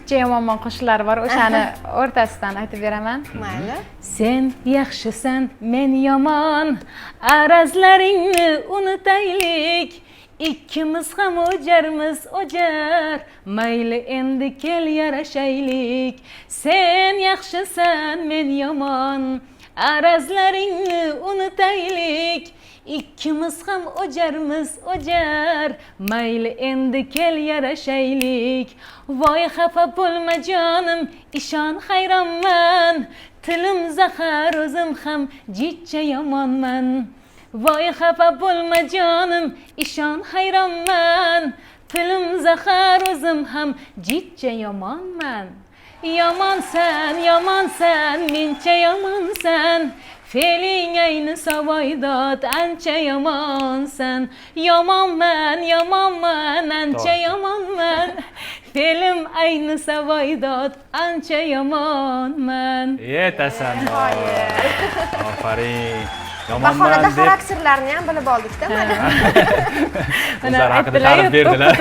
judcha yomon qo'shiqlar bor, o'shani o'rtasidan aytib beraman. Mayli. Sen yaxshisan, men yomon, arazlaringni unutaylik. Ikkimiz ham o'jarmiz, o'jar, mayli endi kel yarashaylik. Sen yaxshisan, men yomon, arazlaringni unutaylik. Ikkimiz ham o'jarmiz, o'jar, mayli endi kel yarashaylik. Voy xafa bo'lma jonim, ishon hayronman, tilim zahar, o'zim ham jidcha yomonman. Voy xafa bo'lma jonim, ishon hayronman, tilim zahar, o'zim ham jidcha yomonman. Yomonsan, yomonsan, mencha yomonsan, fe'ling ayni savoydod, ancha yomonsan. Yomonman, yomonman, ancha yomonman, fe'lim ayni savoydod, ancha yomonman. Yetasan. Afarin. Bahorada xarakterlarni ham bilib oldik-da mana. O'zlari haqida ta'rif berdilar.